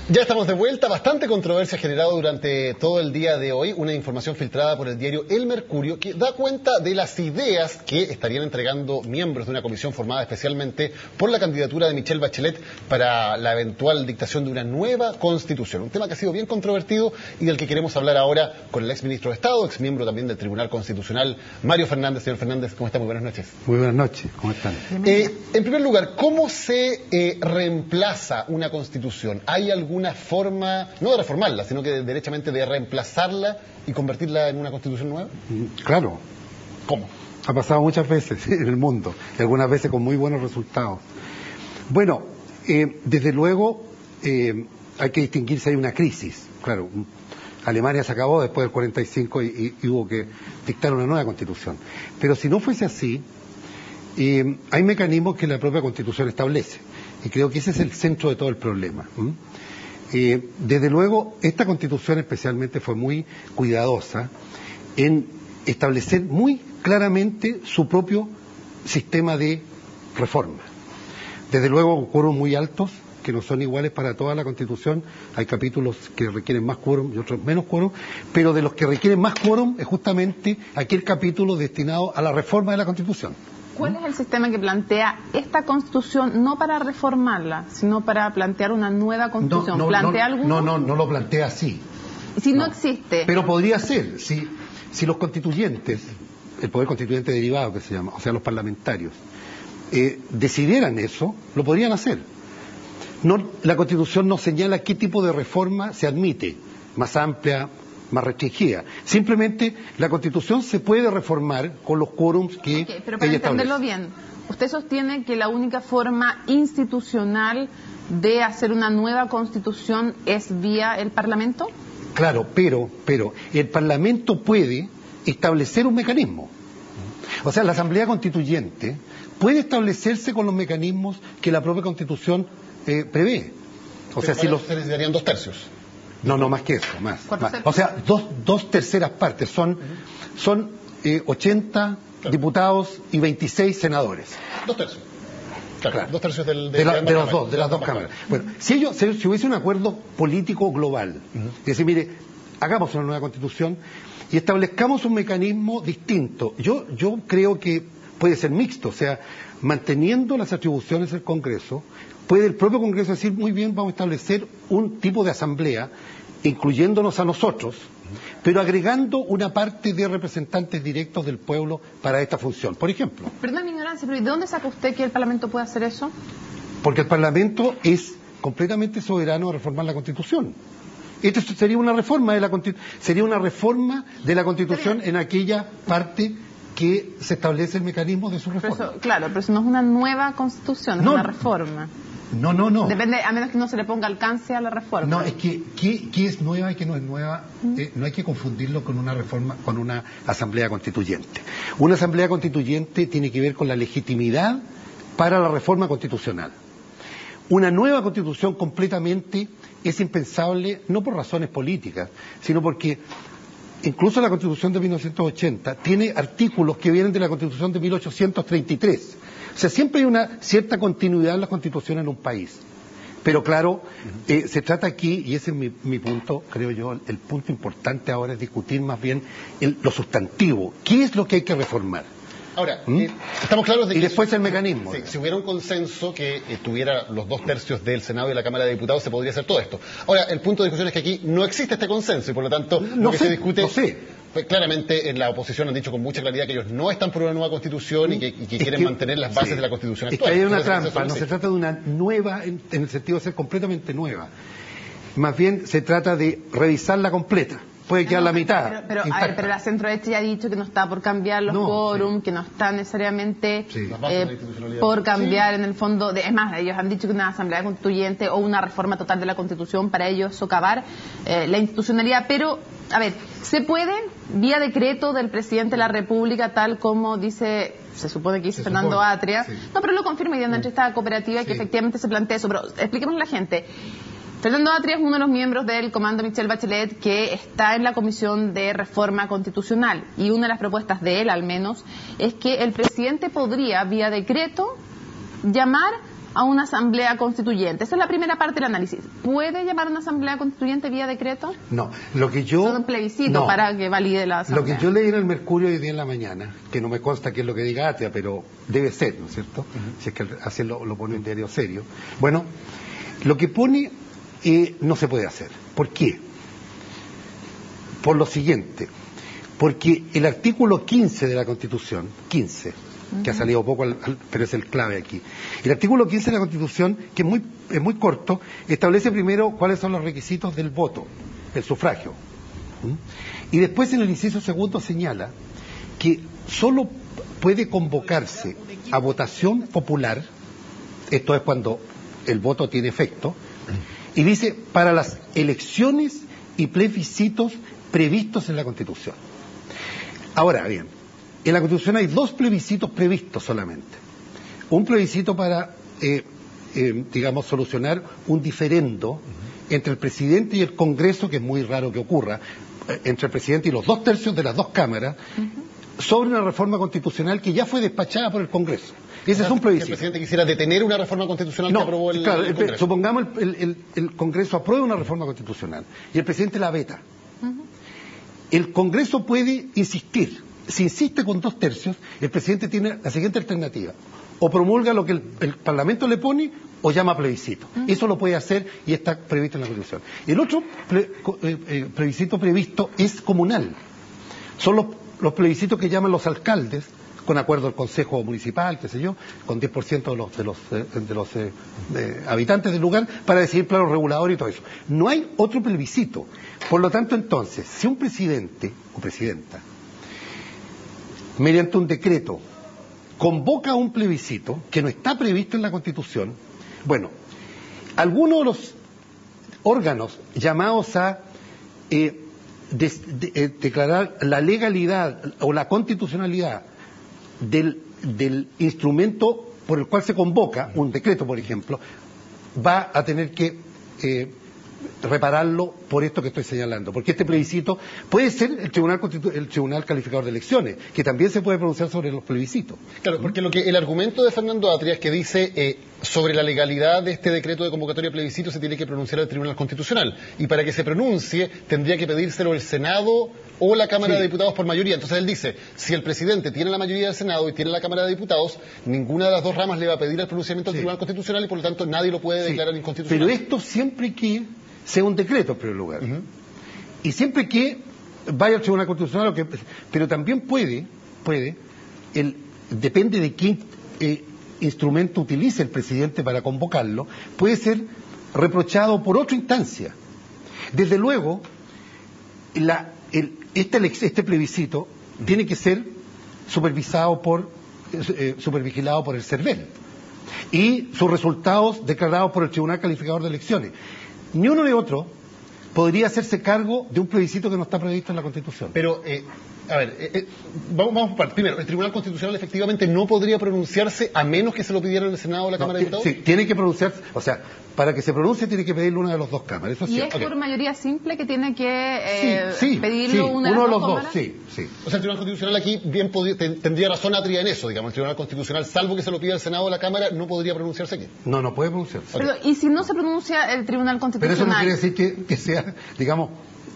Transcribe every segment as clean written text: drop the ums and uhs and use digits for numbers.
Ya estamos de vuelta. Bastante controversia ha generado durante todo el día de hoy una información filtrada por el diario El Mercurio que da cuenta de las ideas que estarían entregando miembros de una comisión formada especialmente por la candidatura de Michelle Bachelet para la eventual dictación de una nueva constitución. Un tema que ha sido bien controvertido y del que queremos hablar ahora con el exministro de Estado, exmiembro también del Tribunal Constitucional, Mario Fernández. Señor Fernández, ¿cómo está? Muy buenas noches. Muy buenas noches, ¿cómo están? En primer lugar, ¿cómo se reemplaza una constitución? ¿Hay alguna forma, no de reformarla, sino que derechamente de reemplazarla y convertirla en una constitución nueva? Claro. ¿Cómo? Ha pasado muchas veces en el mundo, y algunas veces con muy buenos resultados. Bueno, desde luego hay que distinguir si hay una crisis. Claro, Alemania se acabó después del 45 y hubo que dictar una nueva constitución. Pero si no fuese así, hay mecanismos que la propia constitución establece. Y creo que ese es el centro de todo el problema. Desde luego, esta constitución especialmente fue muy cuidadosa en establecer muy claramente su propio sistema de reforma. Desde luego, quórum muy altos, que no son iguales para toda la Constitución. Hay capítulos que requieren más quórum y otros menos quórum, pero de los que requieren más quórum es justamente aquel capítulo destinado a la reforma de la Constitución. ¿Cuál es el sistema que plantea esta Constitución, no para reformarla, sino para plantear una nueva Constitución? No lo plantea así. Si no existe. Pero podría ser, si los constituyentes, el poder constituyente derivado que se llama, o sea, los parlamentarios, decidieran eso, lo podrían hacer. La Constitución no señala qué tipo de reforma se admite, más amplia, más restringida. Simplemente la Constitución se puede reformar con los quórums que pero para entenderlo bien, usted sostiene que la única forma institucional de hacer una nueva Constitución es vía el Parlamento. Claro, pero el Parlamento puede establecer un mecanismo. O sea, la Asamblea Constituyente puede establecerse con los mecanismos que la propia Constitución prevé. O sea, si se necesitarían 2/3. No, más que eso, más. O sea, dos terceras partes. Son 80 diputados y 26 senadores. 2/3. Claro. 2/3 de las dos cámaras. Bueno, si hubiese un acuerdo político global, es decir, mire, hagamos una nueva constitución y establezcamos un mecanismo distinto. Yo creo que puede ser mixto, o sea, manteniendo las atribuciones del Congreso, puede el propio Congreso decir, muy bien, vamos a establecer un tipo de asamblea, incluyéndonos a nosotros, pero agregando una parte de representantes directos del pueblo para esta función. Por ejemplo. Perdón mi ignorancia, pero ¿de dónde saca usted que el Parlamento puede hacer eso? Porque el Parlamento es completamente soberano a reformar la Constitución. Esto sería una reforma de la Constitución en aquella parte que se establece el mecanismo de su reforma. Pero eso no es una nueva Constitución, es una reforma. No. Depende, a menos que no se le ponga alcance a la reforma. No, es que ¿qué es nueva y qué no es nueva? No hay que confundirlo con una reforma, con una asamblea constituyente. Una asamblea constituyente tiene que ver con la legitimidad para la reforma constitucional. Una nueva constitución completamente es impensable, no por razones políticas, sino porque incluso la Constitución de 1980 tiene artículos que vienen de la Constitución de 1833. O sea, siempre hay una cierta continuidad en las constituciones en un país. Pero claro, se trata aquí, y ese es mi punto, creo yo, el punto importante ahora es discutir más bien lo sustantivo. ¿Qué es lo que hay que reformar? Ahora, estamos claros de que... Y después el mecanismo. Si hubiera un consenso que tuviera los 2/3 del Senado y de la Cámara de Diputados, se podría hacer todo esto. Ahora, el punto de discusión es que aquí no existe este consenso y por lo tanto se discute... Pues claramente en la oposición han dicho con mucha claridad que ellos no están por una nueva constitución y que quieren mantener las bases de la constitución actual. Es que hay una trampa, no se trata de una nueva en el sentido de ser completamente nueva. Más bien se trata de revisarla completa. Puede quedar la mitad. Pero la centroderecha ya ha dicho que no está por cambiar los quórum, que no está necesariamente por cambiar en el fondo. Es más, ellos han dicho que una asamblea constituyente o una reforma total de la Constitución para ellos socavar la institucionalidad. Pero, a ver, ¿se puede vía decreto del presidente de la República, tal como dice, se supone que dice Fernando Atria? No, pero lo confirma y de una entrevista cooperativa que efectivamente se plantea eso. Pero expliquemos a la gente. Fernando Atria es uno de los miembros del comando Michelle Bachelet que está en la Comisión de Reforma Constitucional y una de las propuestas de él, al menos, es que el presidente podría, vía decreto, llamar a una asamblea constituyente. Esa es la primera parte del análisis. ¿Puede llamar a una asamblea constituyente vía decreto? No, lo que yo... Un plebiscito para que valide la asamblea. Lo que yo leí en el Mercurio hoy día en la mañana, que no me consta que es lo que diga Atia, pero debe ser, ¿no es cierto? Si es que así lo pone un diario serio. Bueno, lo que pone no se puede hacer. ¿Por qué? Por lo siguiente, porque el artículo 15 de la Constitución, 15, que ha salido poco, pero es el clave aquí. El artículo 15 de la Constitución, que es muy corto, establece primero cuáles son los requisitos del voto, del sufragio. Y después en el inciso segundo señala que solo puede convocarse a votación popular, esto es cuando el voto tiene efecto, y dice para las elecciones y plebiscitos previstos en la Constitución. Ahora bien, en la Constitución hay 2 plebiscitos previstos solamente. Un plebiscito para, digamos, solucionar un diferendo entre el presidente y el Congreso, que es muy raro que ocurra, entre el presidente y los 2/3 de las 2 cámaras, sobre una reforma constitucional que ya fue despachada por el Congreso. Ese es un plebiscito. Que el presidente quisiera detener una reforma constitucional que aprobó el Congreso. Supongamos el Congreso aprueba una reforma constitucional y el presidente la veta. El Congreso puede insistir. Si insiste con 2/3, el presidente tiene la siguiente alternativa: o promulga lo que el Parlamento le pone o llama a plebiscito. Eso lo puede hacer y está previsto en la Constitución. El otro plebiscito previsto es comunal. Son los plebiscitos que llaman los alcaldes, con acuerdo al Consejo Municipal, qué sé yo, con 10% de los habitantes del lugar, para decidir planos reguladores y todo eso. No hay otro plebiscito. Por lo tanto, entonces, si un presidente o presidenta, mediante un decreto, convoca un plebiscito que no está previsto en la Constitución, bueno, algunos de los órganos llamados a declarar la legalidad o la constitucionalidad del instrumento por el cual se convoca, un decreto, por ejemplo, va a tener que repararlo por esto que estoy señalando, porque este plebiscito puede ser el Tribunal Calificador de Elecciones, que también se puede pronunciar sobre los plebiscitos. Claro, porque el argumento de Fernando Atria es que dice sobre la legalidad de este decreto de convocatoria de plebiscito se tiene que pronunciar el Tribunal Constitucional, y para que se pronuncie tendría que pedírselo el Senado o la Cámara de Diputados por mayoría. Entonces él dice, si el presidente tiene la mayoría del Senado y tiene la Cámara de Diputados, ninguna de las 2 ramas le va a pedir el pronunciamiento al Tribunal Constitucional y por lo tanto nadie lo puede declarar inconstitucional. Pero esto siempre que sea un decreto en primer lugar. Y siempre que vaya al Tribunal Constitucional, pero también depende de qué instrumento utilice el presidente para convocarlo, puede ser reprochado por otra instancia. Desde luego, este plebiscito tiene que ser supervigilado por el CERVEL y sus resultados declarados por el Tribunal Calificador de Elecciones. Ni uno ni otro podría hacerse cargo de un plebiscito que no está previsto en la Constitución. Pero, a ver, vamos por partes. Primero, el Tribunal Constitucional efectivamente no podría pronunciarse a menos que se lo pidiera el Senado o la Cámara de Diputados. Sí, tiene que pronunciarse, o sea, para que se pronuncie tiene que pedirlo una de las 2 cámaras. Eso ¿Y es por mayoría simple que tiene que pedirlo una de las dos cámaras? Sí. O sea, el Tribunal Constitucional aquí bien tendría razón Atria en eso, digamos. El Tribunal Constitucional, salvo que se lo pida el Senado o la Cámara, no podría pronunciarse aquí. No puede pronunciarse. Pero, ¿y si no se pronuncia el Tribunal Constitucional? Pero eso no quiere decir que sea, digamos...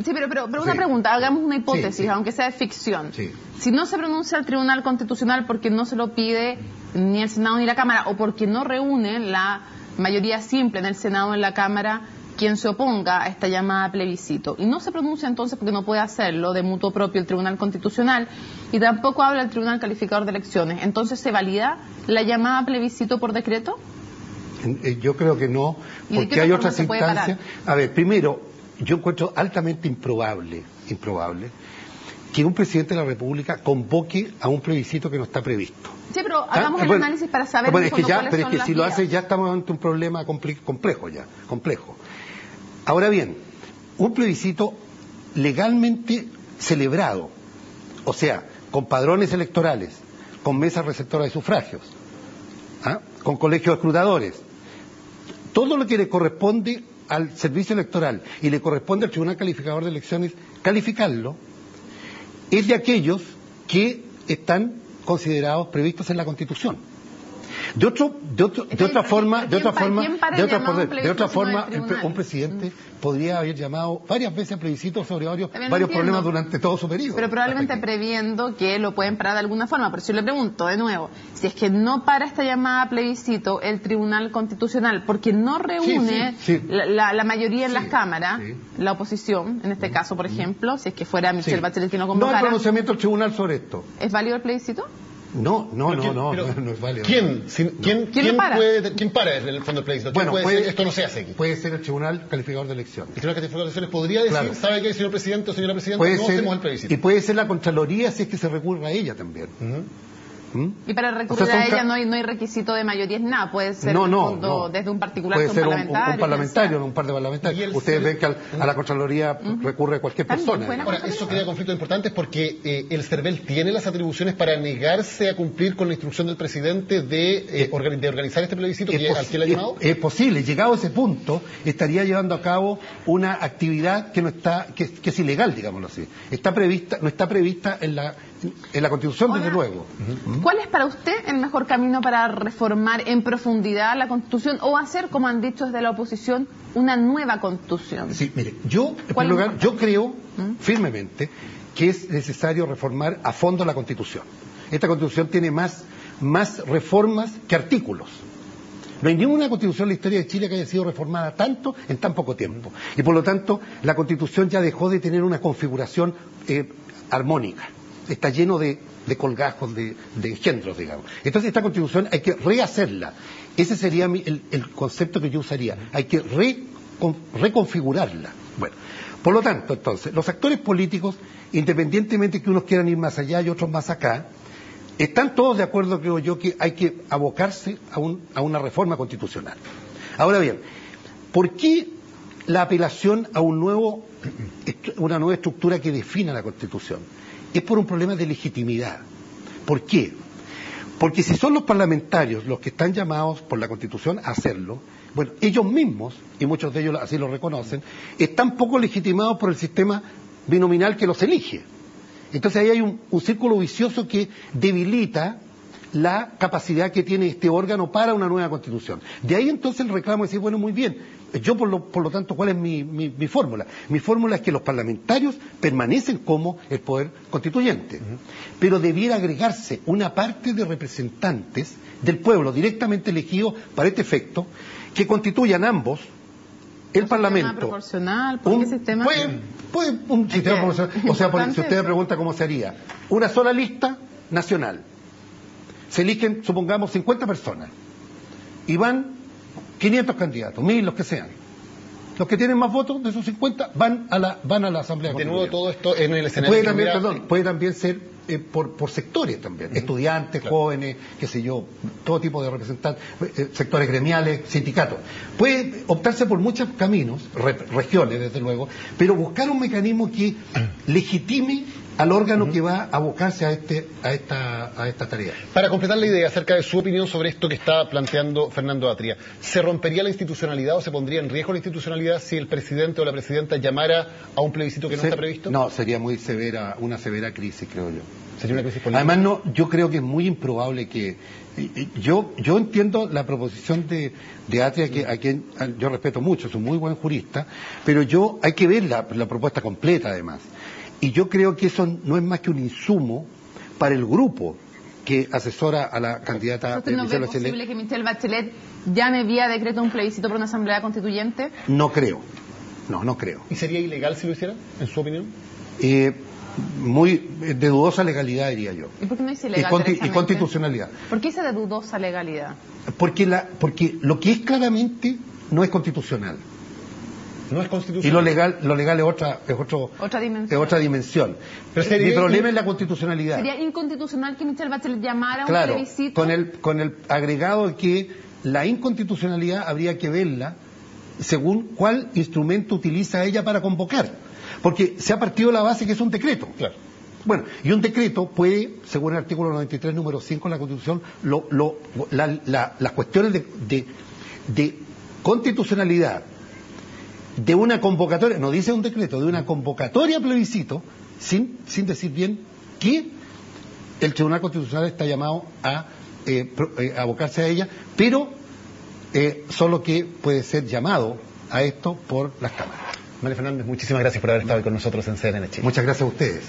Sí, pero una pregunta, hagamos una hipótesis, aunque sea de ficción. Si no se pronuncia el Tribunal Constitucional porque no se lo pide ni el Senado ni la Cámara, o porque no reúne la mayoría simple en el Senado o en la Cámara quien se oponga a esta llamada a plebiscito, y no se pronuncia entonces porque no puede hacerlo de mutuo propio el Tribunal Constitucional, y tampoco habla el Tribunal Calificador de Elecciones, ¿entonces se valida la llamada a plebiscito por decreto? Yo creo que no, porque hay otras instancias. A ver, primero, yo encuentro altamente improbable que un presidente de la República convoque a un plebiscito que no está previsto. Sí, pero hagamos el análisis para saber es que si lo hace ya estamos ante un problema complejo. Ahora bien, un plebiscito legalmente celebrado, o sea, con padrones electorales, con mesas receptoras de sufragios, con colegios escrutadores, todo lo que le corresponde al servicio electoral y le corresponde al Tribunal Calificador de Elecciones calificarlo, es de aquellos que están considerados previstos en la Constitución. De otra forma, un presidente podría haber llamado varias veces a plebiscito sobre varios problemas durante todo su periodo. Pero probablemente previendo que lo pueden parar de alguna forma. Pero si le pregunto de nuevo, si es que no para esta llamada a plebiscito el Tribunal Constitucional, porque no reúne la mayoría en las cámaras, la oposición, en este caso, por ejemplo, si es que fuera Michelle Bachelet que no convocara. No hay pronunciamiento del tribunal sobre esto. ¿Es válido el plebiscito? No es válido. ¿Quién para en el fondo el plebiscito? ¿Quién puede decir esto no se hace aquí? Puede ser el Tribunal Calificador de Elecciones. El Tribunal Calificador de Elecciones podría decir, ¿sabe qué, señor presidente o señora presidenta? No hacemos el plebiscito. Y puede ser la Contraloría si es que se recurre a ella también. Y para recurrir a ella no hay requisito de mayoría ni nada, puede ser desde un particular puede ser un parlamentario. un par de parlamentarios. Ustedes ven que a la Contraloría recurre cualquier persona. Ahora, eso crea conflictos importantes porque el CERVEL tiene las atribuciones para negarse a cumplir con la instrucción del presidente de organizar este plebiscito al que le ha llamado. Es posible, llegado a ese punto, estaría llevando a cabo una actividad que no está, que es ilegal, digámoslo así. No está prevista en la Constitución, desde luego. ¿Cuál es para usted el mejor camino para reformar en profundidad la Constitución o hacer, como han dicho desde la oposición, una nueva Constitución? Sí, mire, yo creo firmemente que es necesario reformar a fondo la Constitución. Esta Constitución tiene más reformas que artículos. No hay ninguna Constitución en la historia de Chile que haya sido reformada tanto en tan poco tiempo. Y por lo tanto, la Constitución ya dejó de tener una configuración armónica. Está lleno de colgajos, de engendros, digamos. Entonces esta Constitución hay que rehacerla. Ese sería el concepto que yo usaría. Hay que reconfigurarla. Bueno, por lo tanto, entonces, los actores políticos, independientemente que unos quieran ir más allá y otros más acá, están todos de acuerdo, creo yo, que hay que abocarse a una reforma constitucional. Ahora bien, ¿por qué la apelación a una nueva estructura que defina la Constitución? Es por un problema de legitimidad. ¿Por qué? Porque si son los parlamentarios los que están llamados por la Constitución a hacerlo, bueno, ellos mismos, y muchos de ellos así lo reconocen, están poco legitimados por el sistema binominal que los elige. Entonces ahí hay un círculo vicioso que debilita la capacidad que tiene este órgano para una nueva Constitución. De ahí entonces el reclamo de decir, bueno, muy bien, yo por lo tanto, ¿cuál es mi fórmula? Mi fórmula es que los parlamentarios permanecen como el poder constituyente, pero debiera agregarse una parte de representantes del pueblo directamente elegidos para este efecto, que constituyan ambos el Parlamento. ¿Proporcional? ¿Por qué sistema? Puede un sistema proporcional. O sea, si usted me pregunta cómo se haría, una sola lista nacional. Se eligen, supongamos, 50 personas y van 500 candidatos, 1000, los que sean. Los que tienen más votos de esos 50 van a la Asamblea Constituyente. De nuevo, todo esto en el escenario. Puede también ser por sectores también, estudiantes, jóvenes, qué sé yo, todo tipo de representantes, sectores gremiales, sindicatos. Puede optarse por muchos caminos, regiones desde luego, pero buscar un mecanismo que legitime al órgano que va a abocarse a esta tarea. Para completar la idea acerca de su opinión sobre esto que está planteando Fernando Atria, ¿se rompería la institucionalidad o se pondría en riesgo la institucionalidad si el presidente o la presidenta llamara a un plebiscito que no está previsto? No, sería muy severa, una severa crisis, creo yo. ¿Sería una crisis política? Además, yo creo que es muy improbable que... Yo entiendo la proposición de Atria, a quien yo respeto mucho, es un muy buen jurista, pero hay que ver la propuesta completa, además. Y yo creo que eso no es más que un insumo para el grupo que asesora a la candidata Michelle Bachelet. ¿Es posible que Michelle Bachelet llame vía decreto un plebiscito por una asamblea constituyente? No creo. No creo. ¿Y sería ilegal si lo hiciera, en su opinión? De dudosa legalidad, diría yo. ¿Y por qué no dice legal? Y constitucionalidad. ¿Por qué dice de dudosa legalidad? Porque lo que es claramente no es constitucional. No es constitucional. Y lo legal es otra dimensión. Pero mi problema es la constitucionalidad. ¿Sería inconstitucional que Michelle Bachelet llamara a un plebiscito? Con el agregado de que la inconstitucionalidad habría que verla según cuál instrumento utiliza ella para convocar. Porque se ha partido de la base que es un decreto. Claro. Bueno, y un decreto puede, según el artículo 93, número 5 de la Constitución, las cuestiones de constitucionalidad de una convocatoria, no dice un decreto, de una convocatoria a plebiscito, sin decir bien que el Tribunal Constitucional está llamado a abocarse a ella, pero solo que puede ser llamado a esto por las cámaras. María Fernández, muchísimas gracias por haber estado con nosotros en CNN Chile. Muchas gracias a ustedes.